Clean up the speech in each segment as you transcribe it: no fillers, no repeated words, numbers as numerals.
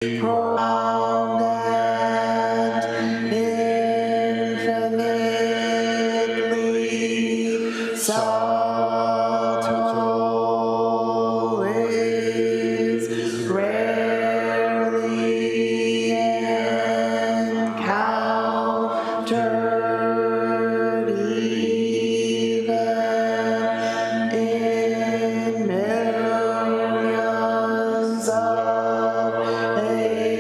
profound and infinitely subtle is rarely encountered even in millions of ages.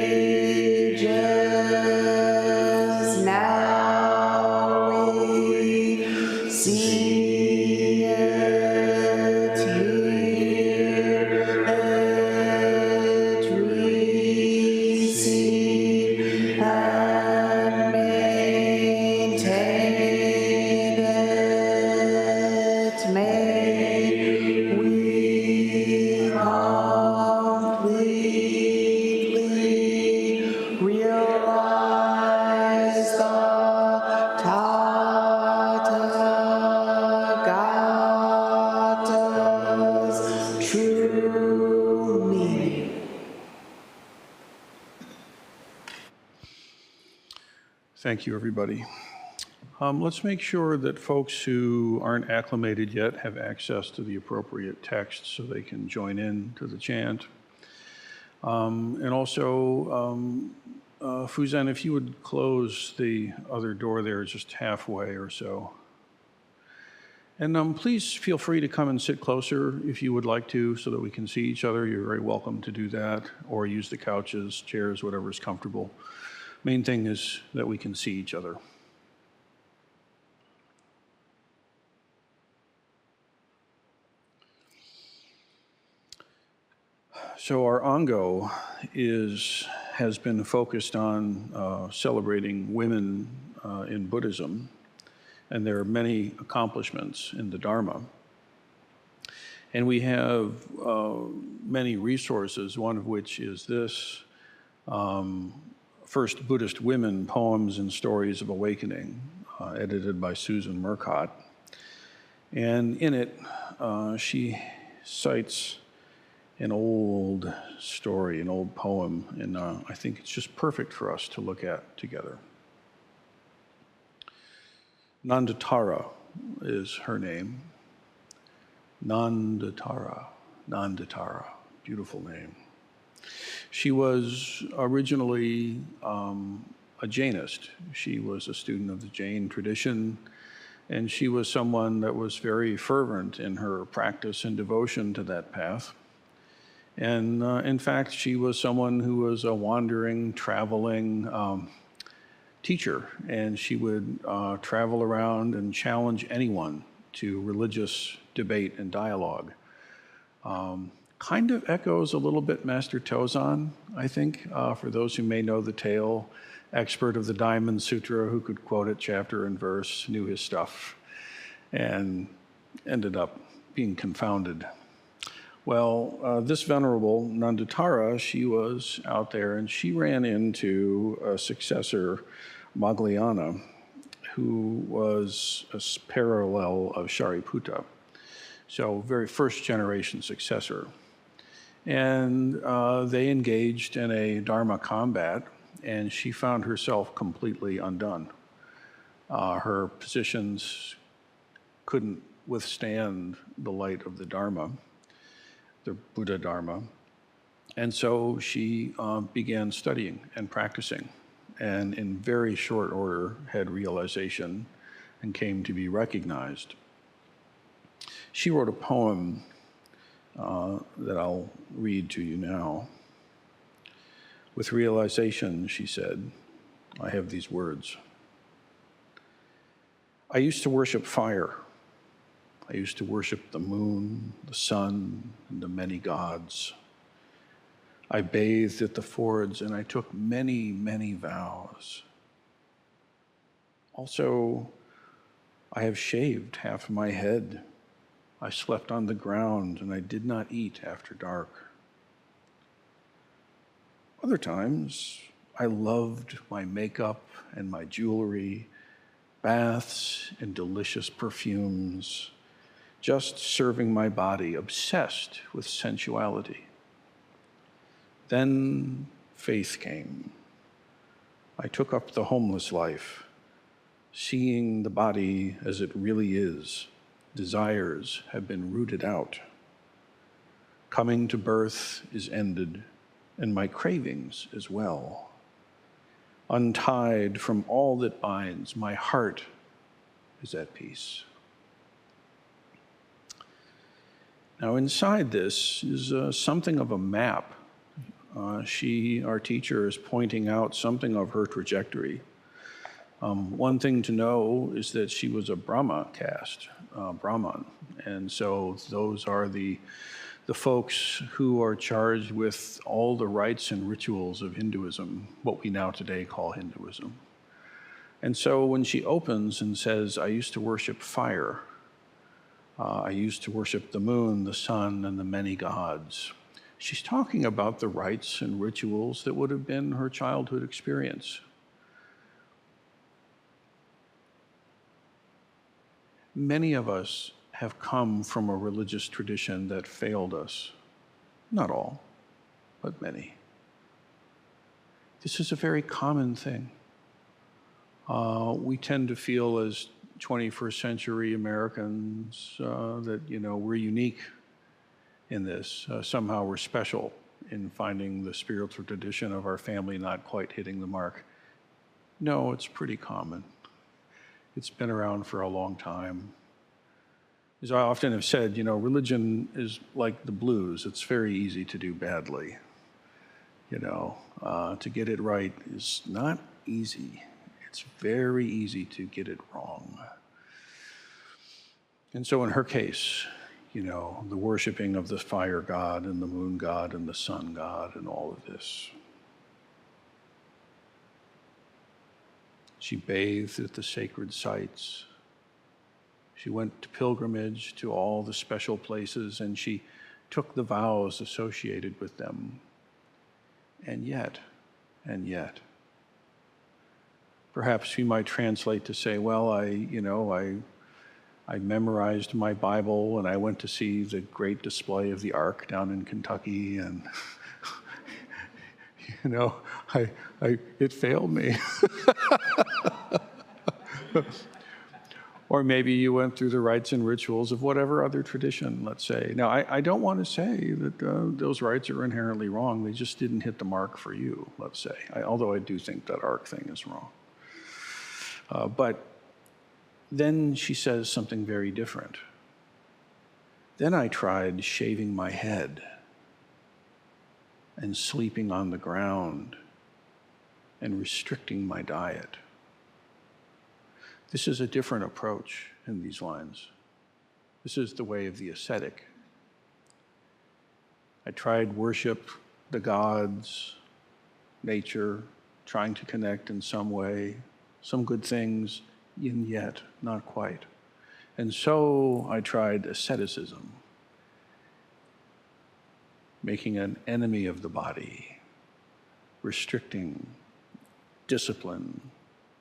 Now we see it, hear it, receive and maintain it. May we completely realize the Tathagata's true meaning. Thank you, everybody. Let's make sure that folks who aren't acclimated yet have access to the appropriate text so they can join in to the chant. And also, Fuzan, if you would close the other door there just halfway or so. And please feel free to come and sit closer if you would like to so that we can see each other. You're very welcome to do that, or use the couches, chairs, whatever is comfortable. Main thing is that we can see each other. So our Ango has been focused on celebrating women in Buddhism, and there are many accomplishments in the Dharma. And we have many resources, one of which is this, First Buddhist Women, Poems and Stories of Awakening, edited by Susan Murcott. And in it, she cites an old story, an old poem, and I think it's just perfect for us to look at together. Nandatara is her name. Nandatara, beautiful name. She was originally a Jainist. She was a student of the Jain tradition, and she was someone that was very fervent in her practice and devotion to that path. And in fact, she was someone who was a wandering, traveling teacher, and she would travel around and challenge anyone to religious debate and dialogue. Kind of echoes a little bit Master Tozan, I think, for those who may know the tale. Expert of the Diamond Sutra who could quote it chapter and verse, knew his stuff, and ended up being confounded. Well, this venerable Nandatara, she was out there and she ran into a successor, Magliana, who was a parallel of Shariputra. So very first generation successor. And they engaged in a Dharma combat, and she found herself completely undone. Her positions couldn't withstand the light of the Dharma, the Buddha Dharma. And so she began studying and practicing, and in very short order had realization and came to be recognized. She wrote a poem that I'll read to you now. With realization, she said, I have these words. I used to worship fire. I used to worship the moon, the sun, and the many gods. I bathed at the fords, and I took many, many vows. Also, I have shaved half my head. I slept on the ground, and I did not eat after dark. Other times, I loved my makeup and my jewelry, baths and delicious perfumes, just serving my body, obsessed with sensuality. Then faith came. I took up the homeless life, seeing the body as it really is. Desires have been rooted out. Coming to birth is ended, and my cravings as well. Untied from all that binds, my heart is at peace. Now, inside this is something of a map. Our teacher, is pointing out something of her trajectory. One thing to know is that she was a Brahma caste, Brahman, and so those are the folks who are charged with all the rites and rituals of Hinduism, what we now today call Hinduism. And so when she opens and says, I used to worship fire, I used to worship the moon, the sun, and the many gods, she's talking about the rites and rituals that would have been her childhood experience. Many of us have come from a religious tradition that failed us. Not all, but many. This is a very common thing. We tend to feel as 21st century Americans that, we're unique in this. Somehow we're special in finding the spiritual tradition of our family not quite hitting the mark. No, it's pretty common. It's been around for a long time. As I often have said, religion is like the blues. It's very easy to do badly. To get it right is not easy. It's very easy to get it wrong. And so in her case, the worshiping of the fire god and the moon god and the sun god and all of this. She bathed at the sacred sites. She went to pilgrimage to all the special places, and she took the vows associated with them. And yet, perhaps we might translate to say, well, I memorized my Bible and I went to see the great display of the Ark down in Kentucky, and it failed me. Or maybe you went through the rites and rituals of whatever other tradition, let's say. Now, I don't want to say that those rites are inherently wrong. They just didn't hit the mark for you, let's say. Although I do think that Ark thing is wrong. But then she says something very different. Then I tried shaving my head and sleeping on the ground and restricting my diet. This is a different approach in these lines. This is the way of the ascetic. I tried worship, the gods, nature, trying to connect in some way, some good things, and yet not quite. And so I tried asceticism, making an enemy of the body, restricting, discipline,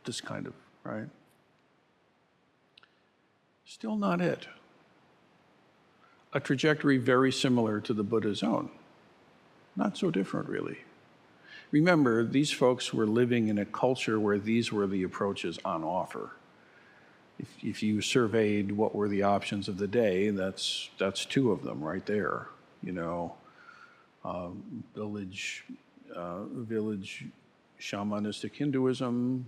this kind of, right? Still not it. A trajectory very similar to the Buddha's own. Not so different, really. Remember, these folks were living in a culture where these were the approaches on offer. If you surveyed what were the options of the day, that's two of them right there. Village shamanistic Hinduism,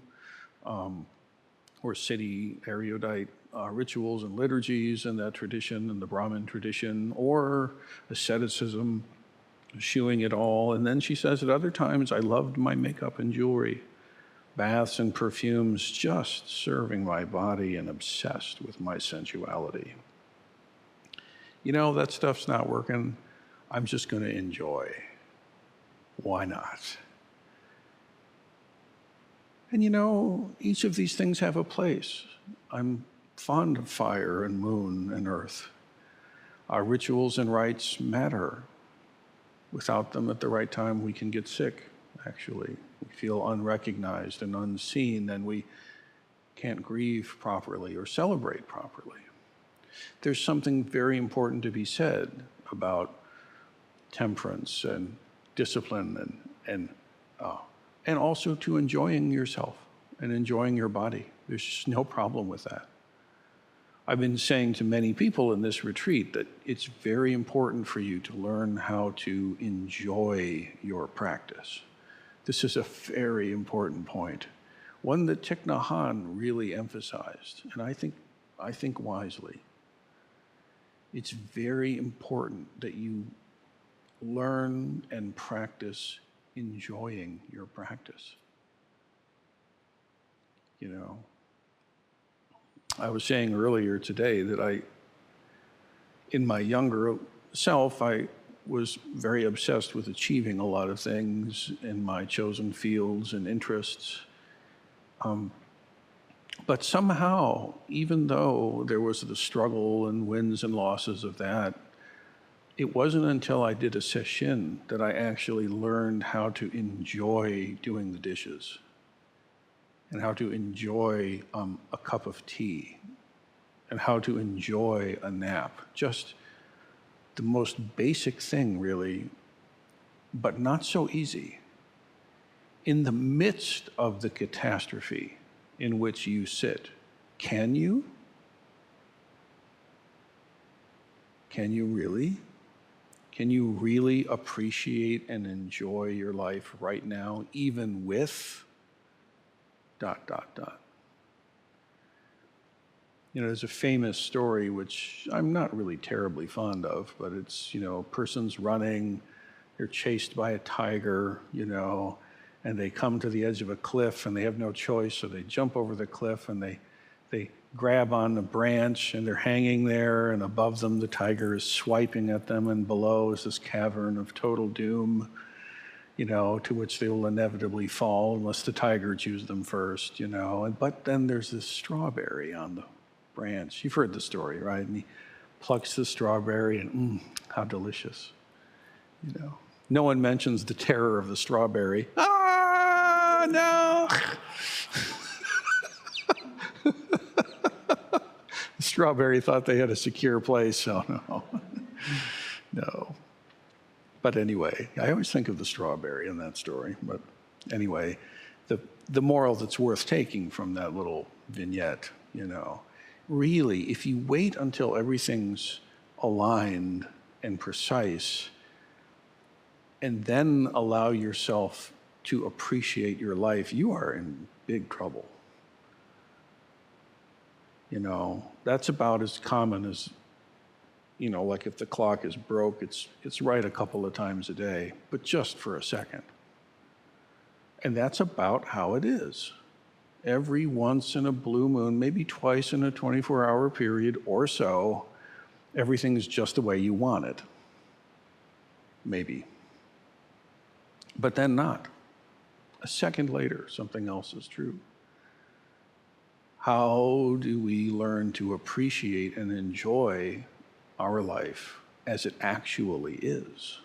or city erudite rituals and liturgies and that tradition and the Brahmin tradition, or asceticism, eschewing it all. And then she says at other times, I loved my makeup and jewelry, baths and perfumes, just serving my body and obsessed with my sensuality. That stuff's not working. I'm just going to enjoy. Why not? And each of these things have a place. I'm fond of fire and moon and earth. Our rituals and rites matter. Without them at the right time, we can get sick, actually. We feel unrecognized and unseen, and we can't grieve properly or celebrate properly. There's something very important to be said about temperance and discipline and and also to enjoying yourself and enjoying your body. There's just no problem with that. I've been saying to many people in this retreat that it's very important for you to learn how to enjoy your practice. This is a very important point, one that Thich Nhat Hanh really emphasized, and I think wisely. It's very important that you learn and practice enjoying your practice. You know, I was saying earlier today that in my younger self, I was very obsessed with achieving a lot of things in my chosen fields and interests. But somehow, even though there was the struggle and wins and losses of that, it wasn't until I did a Sesshin that I actually learned how to enjoy doing the dishes and how to enjoy a cup of tea and how to enjoy a nap. Just the most basic thing, really, but not so easy. In the midst of the catastrophe in which you sit, can you? Can you really? Can you really appreciate and enjoy your life right now, even with ... You know, there's a famous story, which I'm not really terribly fond of, but it's, you know, a person's running, they're chased by a tiger, you know, and they come to the edge of a cliff and they have no choice, so they jump over the cliff and they grab on the branch and they're hanging there, and above them the tiger is swiping at them, and below is this cavern of total doom, you know, to which they will inevitably fall unless the tiger chews them first, you know. But then there's this strawberry on the branch. You've heard the story, right? And he plucks the strawberry and how delicious, you know. No one mentions the terror of the strawberry. Ah, no! The strawberry thought they had a secure place, so no. No. But anyway, I always think of the strawberry in that story. But anyway, the moral that's worth taking from that little vignette, you know, really, if you wait until everything's aligned and precise, and then allow yourself to appreciate your life, you are in big trouble. You know, that's about as common as, you know, like if the clock is broke, it's right a couple of times a day, but just for a second. And that's about how it is. Every once in a blue moon, maybe twice in a 24-hour period or so, everything's just the way you want it. Maybe. But then not. A second later, something else is true. How do we learn to appreciate and enjoy our life as it actually is?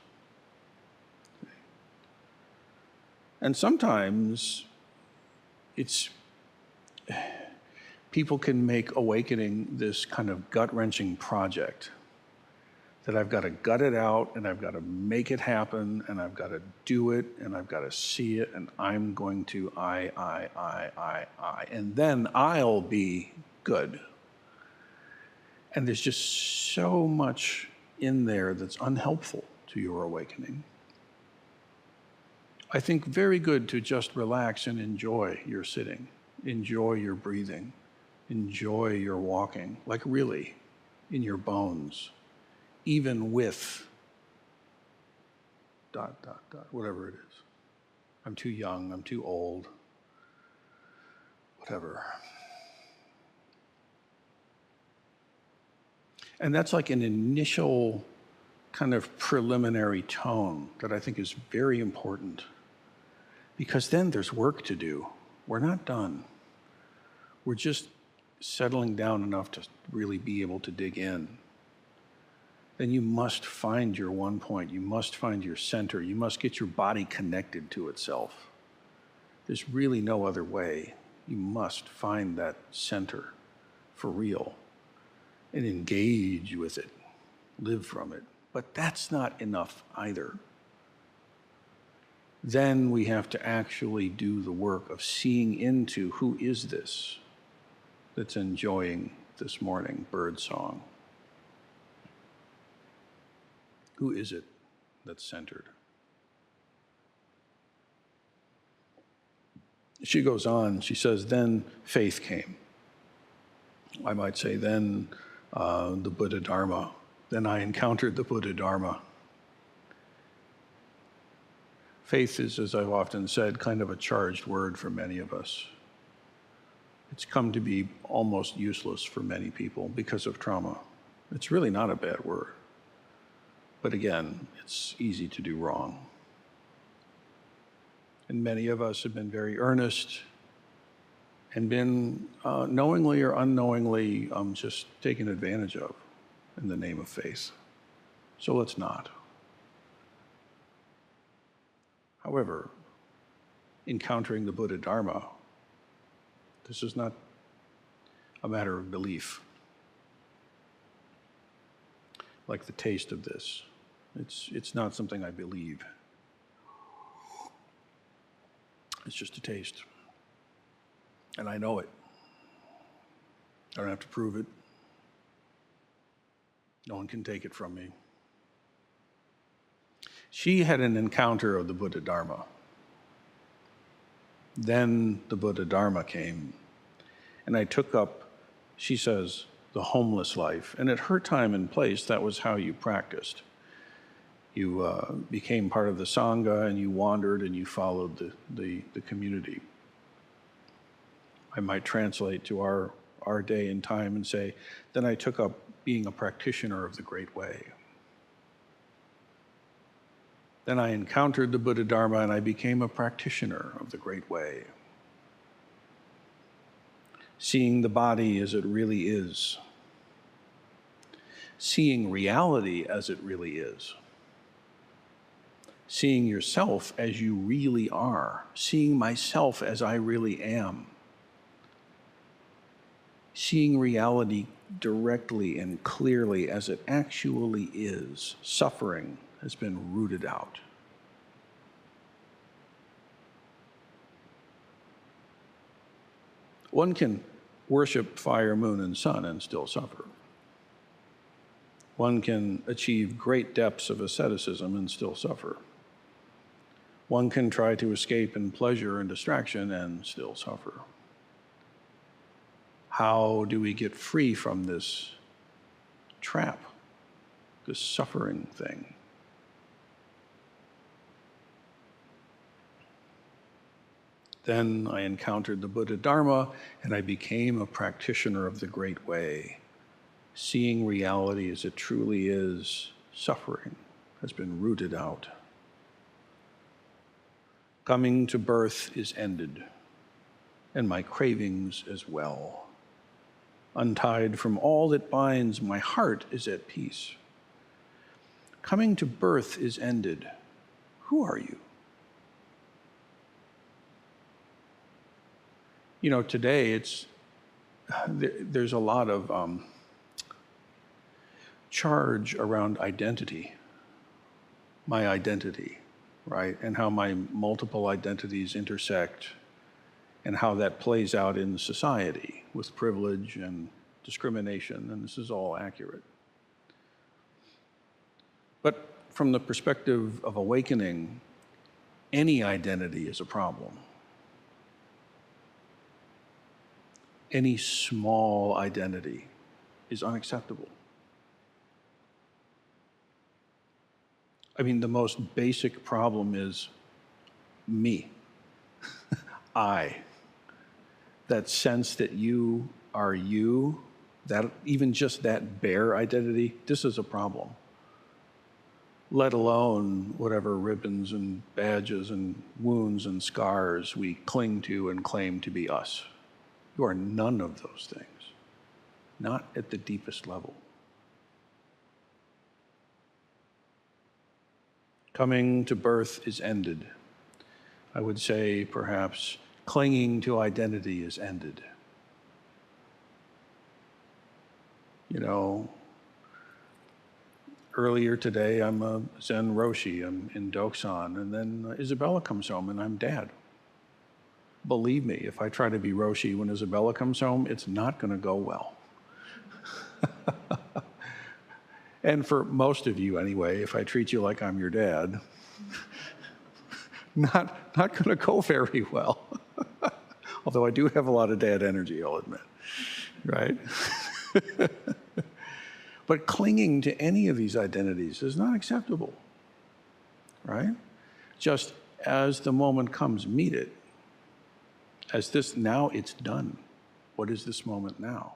And sometimes people can make awakening this kind of gut-wrenching project that I've got to gut it out and I've got to make it happen and I've got to do it and I've got to see it and I'm going to I, and then I'll be good. And there's just so much in there that's unhelpful to your awakening. I think very good to just relax and enjoy your sitting, enjoy your breathing, enjoy your walking, like really in your bones, even with ... whatever it is. I'm too young, I'm too old, whatever. And that's like an initial kind of preliminary tone that I think is very important, because then there's work to do. We're not done. We're just settling down enough to really be able to dig in. Then you must find your one point. You must find your center. You must get your body connected to itself. There's really no other way. You must find that center for real and engage with it, live from it. But that's not enough either. then we have to actually do the work of seeing into who is this that's enjoying this morning bird song. Who is it that's centered? She goes on, she says, then faith came. I might say, then the Buddha Dharma. Then I encountered the Buddha Dharma. Faith is, as I've often said, kind of a charged word for many of us. It's come to be almost useless for many people because of trauma. It's really not a bad word. But again, it's easy to do wrong. And many of us have been very earnest and been knowingly or unknowingly just taken advantage of in the name of faith. So let's not. However, encountering the Buddha Dharma, this is not a matter of belief. Like the taste of this. It's not something I believe. It's just a taste. And I know it. I don't have to prove it. No one can take it from me. She had an encounter of the Buddha Dharma. Then the Buddha Dharma came, and I took up, she says, the homeless life. And at her time and place, that was how you practiced. You became part of the Sangha, and you wandered, and you followed the community. I might translate to our day and time and say, then I took up being a practitioner of the Great Way. Then I encountered the Buddha Dharma, and I became a practitioner of the Great Way. Seeing the body as it really is. Seeing reality as it really is. Seeing yourself as you really are. Seeing myself as I really am. Seeing reality directly and clearly as it actually is. Suffering has been rooted out. One can worship fire, moon, and sun and still suffer. One can achieve great depths of asceticism and still suffer. One can try to escape in pleasure and distraction and still suffer. How do we get free from this trap, this suffering thing? Then I encountered the Buddha Dharma, and I became a practitioner of the Great Way. Seeing reality as it truly is, suffering has been rooted out. Coming to birth is ended, and my cravings as well. Untied from all that binds, my heart is at peace. Coming to birth is ended. Who are you? You know, today there's a lot of charge around identity, my identity, right? And how my multiple identities intersect and how that plays out in society with privilege and discrimination, and this is all accurate. But from the perspective of awakening, any identity is a problem. Any small identity is unacceptable. I mean, the most basic problem is me, I. That sense that you are you, that even just that bare identity, this is a problem. Let alone whatever ribbons and badges and wounds and scars we cling to and claim to be us. You are none of those things, not at the deepest level. Coming to birth is ended. I would say perhaps clinging to identity is ended. You know, Earlier today, I'm a Zen Roshi, I'm in Doksan, and then Isabella comes home and I'm dad. Believe me, if I try to be Roshi when Isabella comes home, it's not going to go well. And for most of you anyway, if I treat you like I'm your dad, not going to go very well. Although I do have a lot of dad energy, I'll admit, right? But clinging to any of these identities is not acceptable, right? Just as the moment comes, meet it. As this, now it's done. What is this moment now?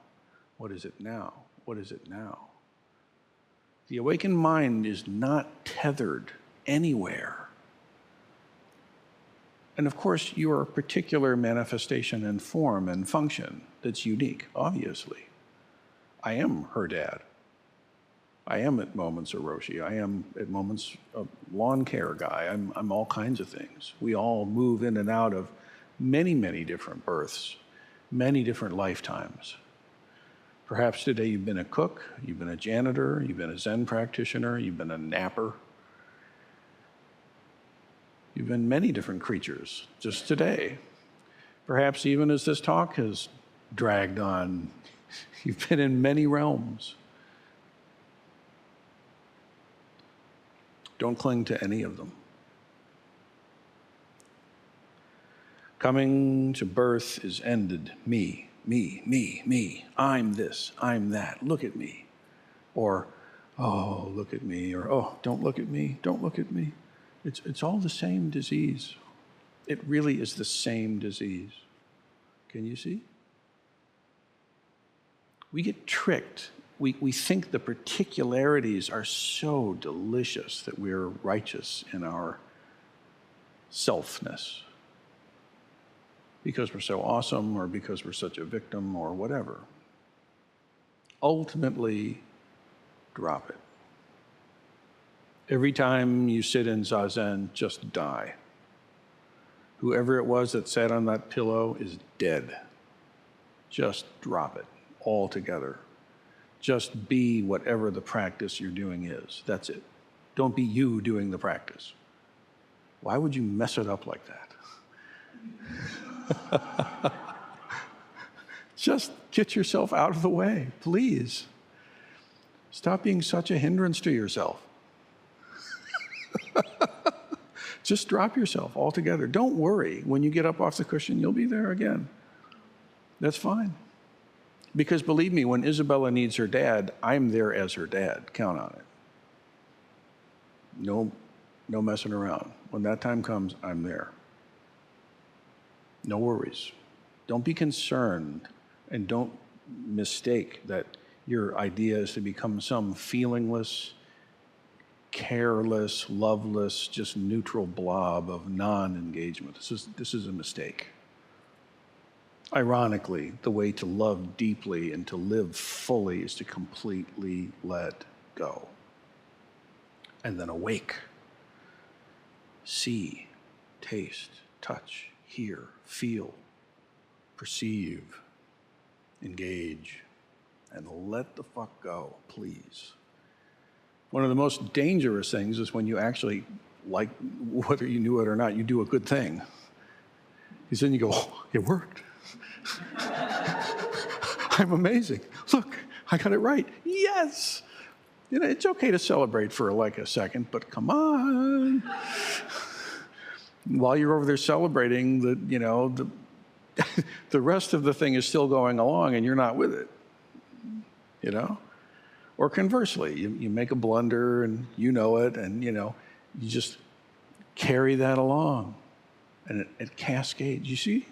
What is it now? What is it now? The awakened mind is not tethered anywhere. And of course, you are a particular manifestation and form and function that's unique, obviously. I am her dad. I am at moments a Roshi. I am at moments a lawn care guy. I'm all kinds of things. We all move in and out of many, many different births, many different lifetimes. Perhaps today you've been a cook, you've been a janitor, you've been a Zen practitioner, you've been a napper. You've been many different creatures just today. Perhaps even as this talk has dragged on, you've been in many realms. Don't cling to any of them. Coming to birth is ended. Me, me, me, me. I'm this, I'm that. Look at me. Or, oh, look at me. Or, oh, don't look at me. Don't look at me. It's all the same disease. It really is the same disease. Can you see? We get tricked. We think the particularities are so delicious that we're righteous in our selfness because we're so awesome or because we're such a victim or whatever. Ultimately, drop it. Every time you sit in Zazen, just die. Whoever it was that sat on that pillow is dead. Just drop it altogether. Just be whatever the practice you're doing is. That's it. Don't be you doing the practice. Why would you mess it up like that? Just get yourself out of the way, please. Stop being such a hindrance to yourself. Just drop yourself altogether. Don't worry. When you get up off the cushion, you'll be there again. That's fine. Because believe me, when Isabella needs her dad, I'm there as her dad. Count on it. No messing around. When that time comes, I'm there. No worries. Don't be concerned, and don't mistake that your idea is to become some feelingless, careless, loveless, just neutral blob of non-engagement. This is a mistake. Ironically, the way to love deeply and to live fully is to completely let go. And then awake. See, taste, touch, hear, feel, perceive, engage, and let the fuck go, please. One of the most dangerous things is when you actually, like, whether you knew it or not, you do a good thing. Because then you go, oh, it worked. I'm amazing. Look, I got it right. Yes. You know, it's okay to celebrate for like a second, but come on. While you're over there celebrating, the rest of the thing is still going along and you're not with it. You know? Or conversely, you make a blunder and you know it, and you just carry that along, and it cascades. You see?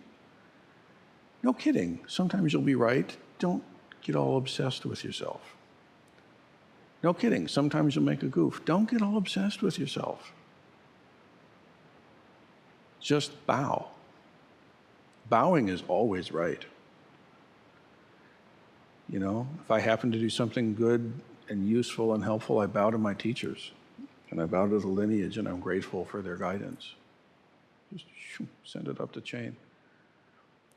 No kidding. Sometimes you'll be right. Don't get all obsessed with yourself. No kidding. Sometimes you'll make a goof. Don't get all obsessed with yourself. Just bow. Bowing is always right. You know, if I happen to do something good and useful and helpful, I bow to my teachers, and I bow to the lineage, and I'm grateful for their guidance. Just send it up the chain.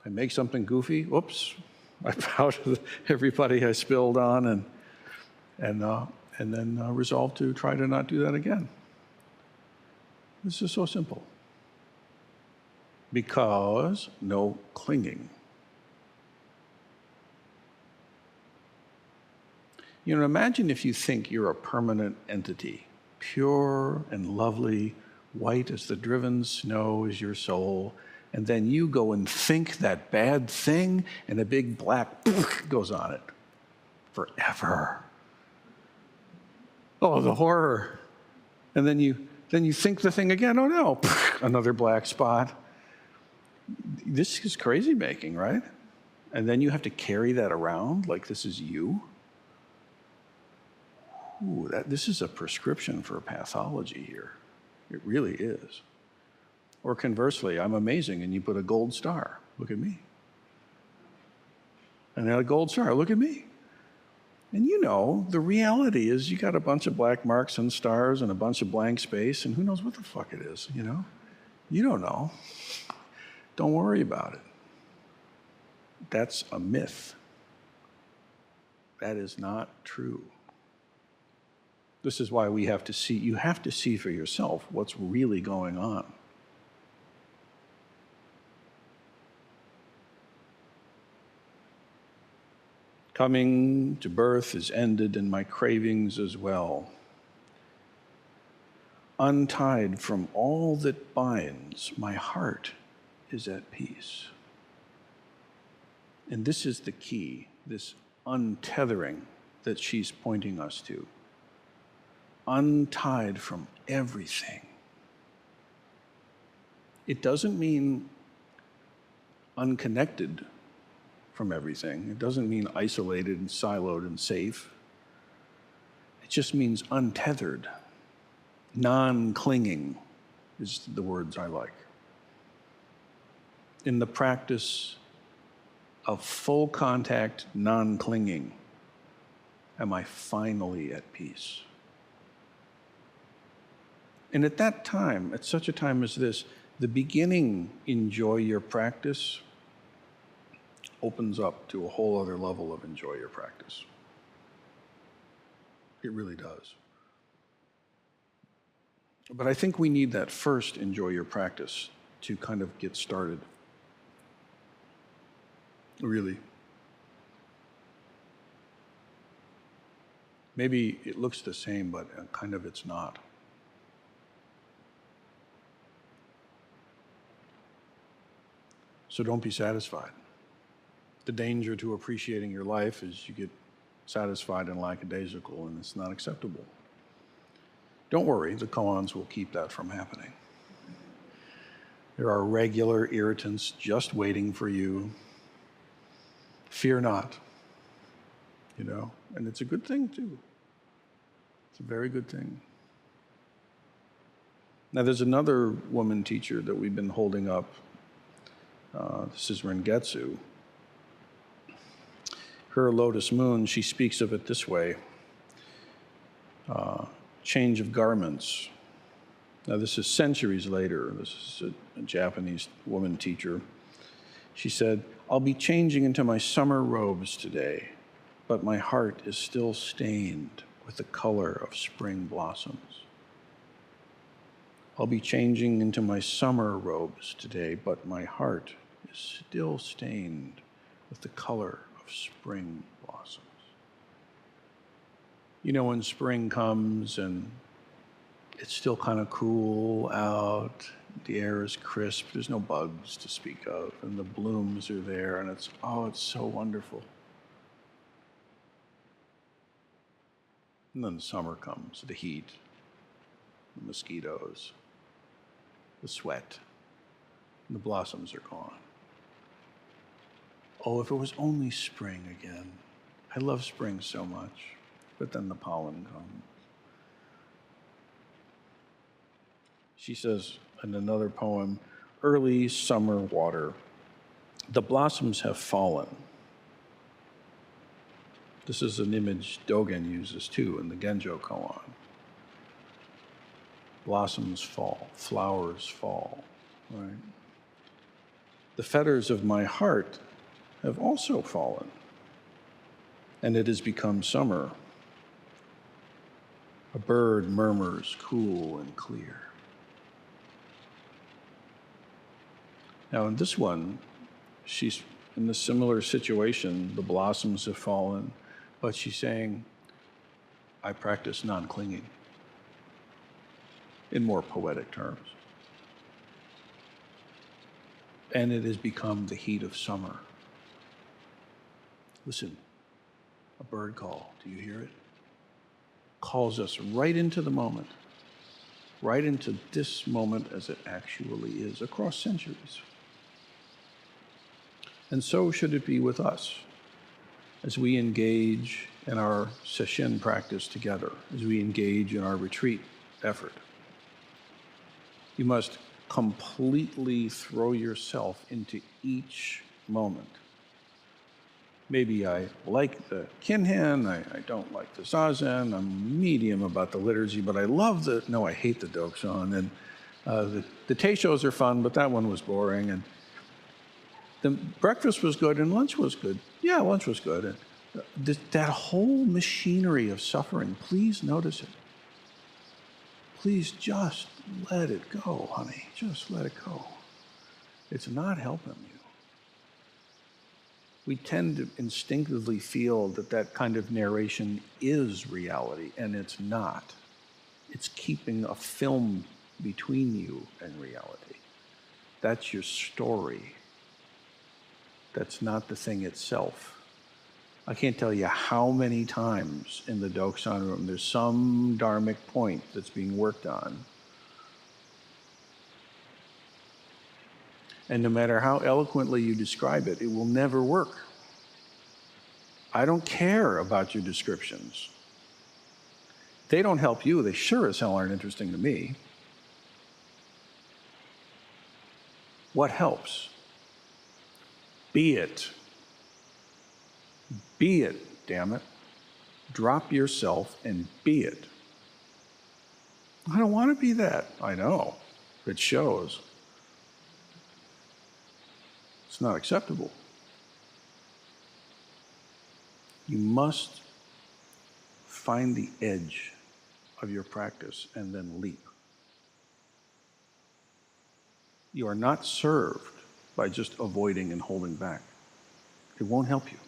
I make something goofy, whoops, I bow to everybody I spilled on, and and then resolve to try to not do that again. This is so simple. Because no clinging. You know, imagine if you think you're a permanent entity, pure and lovely, white as the driven snow is your soul, and then you go and think that bad thing, and a big black goes on it forever. Oh, the horror. And then you think the thing again, oh no, another black spot. This is crazy making, right? And then you have to carry that around like this is you. Ooh, this is a prescription for pathology here. It really is. Or conversely, I'm amazing, and you put a gold star. Look at me. And then a gold star. Look at me. And you know, the reality is you got a bunch of black marks and stars and a bunch of blank space, and who knows what the fuck it is, you know? You don't know. Don't worry about it. That's a myth. That is not true. This is why we have to see, you have to see for yourself what's really going on. Coming to birth is ended, and my cravings as well. Untied from all that binds, my heart is at peace. And this is the key, this untethering that she's pointing us to. Untied from everything. It doesn't mean unconnected from everything. It doesn't mean isolated and siloed and safe. It just means untethered. Non-clinging is the words I like. In the practice of full contact non-clinging, am I finally at peace? And at that time, at such a time as this, the beginning, enjoy your practice, opens up to a whole other level of enjoy your practice. It really does. But I think we need that first enjoy your practice to kind of get started. Really. Maybe it looks the same, but kind of it's not. So don't be satisfied. The danger to appreciating your life is you get satisfied and lackadaisical, and it's not acceptable. Don't worry, the koans will keep that from happening. There are regular irritants just waiting for you. Fear not, you know, and it's a good thing too. It's a very good thing. Now there's another woman teacher that we've been holding up. This is Rengetsu. Her Lotus Moon, she speaks of it this way. Change of garments. Now this is centuries later. This is a Japanese woman teacher. She said, I'll be changing into my summer robes today, but my heart is still stained with the color of spring blossoms. I'll be changing into my summer robes today, but my heart is still stained with the color of spring blossoms. You know, when spring comes and it's still kind of cool out, the air is crisp, there's no bugs to speak of, and the blooms are there, and it's so wonderful. And then the summer comes, the heat, the mosquitoes, the sweat, and the blossoms are gone. Oh, if it was only spring again. I love spring so much, but then the pollen comes. She says in another poem, early summer water, the blossoms have fallen. This is an image Dogen uses too in the Genjo koan. Blossoms fall, flowers fall, right? The fetters of my heart have also fallen, and it has become summer. A bird murmurs, cool and clear. Now in this one, she's in a similar situation. The blossoms have fallen, but she's saying, I practice non-clinging, in more poetic terms. And it has become the heat of summer. Listen, a bird call, do you hear it? Calls us right into the moment, right into this moment as it actually is, across centuries. And so should it be with us as we engage in our Sesshin practice together, as we engage in our retreat effort. You must completely throw yourself into each moment. Maybe I like the Kinhin, I don't like the Zazen, I'm medium about the liturgy, but I love I hate the Doksan, and the Tieshos are fun, but that one was boring, and the breakfast was good and lunch was good. Yeah, lunch was good. And that whole machinery of suffering, please notice it. Please just let it go, honey. Just let it go. It's not helping you. We tend to instinctively feel that kind of narration is reality, and it's not. It's keeping a film between you and reality. That's your story. That's not the thing itself. I can't tell you how many times in the Doksan room there's some dharmic point that's being worked on. And no matter how eloquently you describe it, it will never work. I don't care about your descriptions. They don't help you. They sure as hell aren't interesting to me. What helps? Be it. Be it, damn it. Drop yourself and be it. I don't want to be that. I know. It shows. It's not acceptable. You must find the edge of your practice and then leap. You are not served by just avoiding and holding back. It won't help you.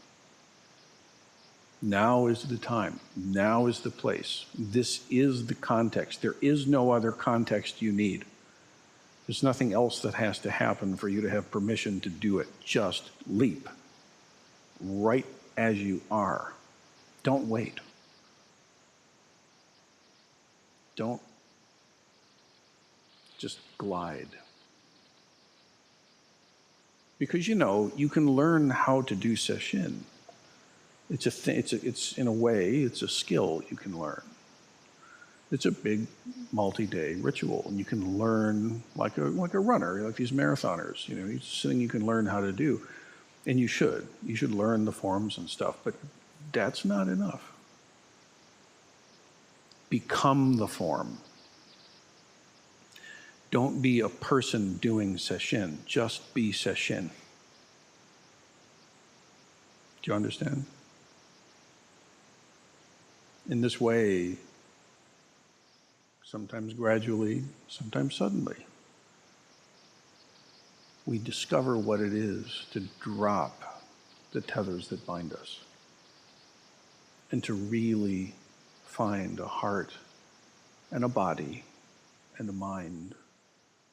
Now is the time. Now is the place. This is the context. There is no other context you need. There's nothing else that has to happen for you to have permission to do it. Just leap. Right as you are. Don't wait. Don't just glide. Because you can learn how to do Sesshin. It's in a way, it's a skill you can learn. It's a big multi-day ritual, and you can learn like a runner, like these marathoners. It's something you can learn how to do, and you should learn the forms and stuff. But that's not enough. Become the form. Don't be a person doing Sesshin. Just be Sesshin. Do you understand? In this way, sometimes gradually, sometimes suddenly, we discover what it is to drop the tethers that bind us and to really find a heart and a body and a mind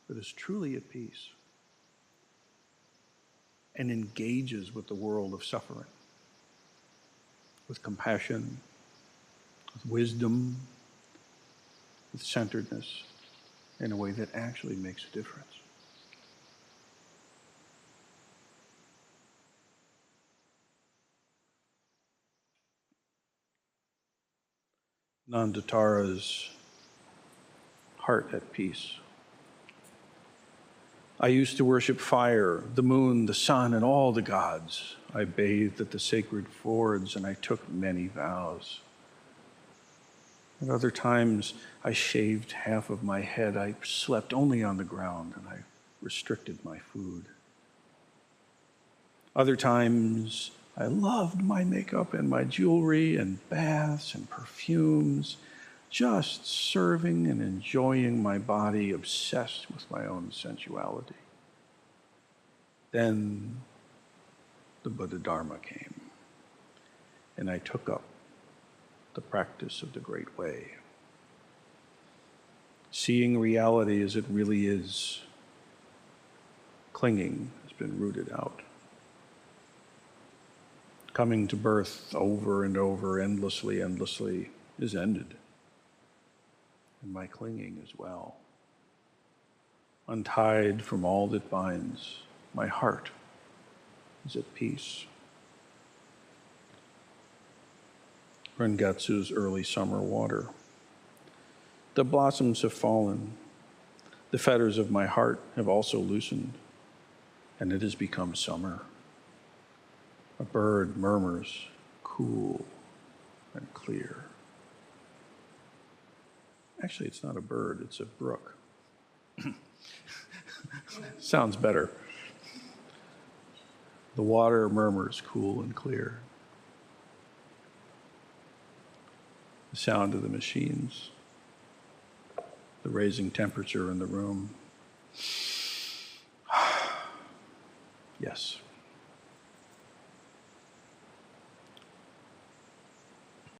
that is truly at peace and engages with the world of suffering with compassion, with wisdom, with centeredness, in a way that actually makes a difference. Nanditara's heart at peace. I used to worship fire, the moon, the sun, and all the gods. I bathed at the sacred fords, and I took many vows. At other times, I shaved half of my head. I slept only on the ground, and I restricted my food. Other times, I loved my makeup and my jewelry and baths and perfumes. just serving and enjoying my body, obsessed with my own sensuality. Then the Buddha Dharma came, and I took up the practice of the Great Way. Seeing reality as it really is, clinging has been rooted out. Coming to birth over and over, endlessly, is ended. And my clinging as well. Untied from all that binds, my heart is at peace. Rengetsu's early summer water. The blossoms have fallen. The fetters of my heart have also loosened, and it has become summer. A bird murmurs, cool and clear. Actually, it's not a bird, it's a brook. Sounds better. The water murmurs, cool and clear. The sound of the machines, the raising temperature in the room. Yes.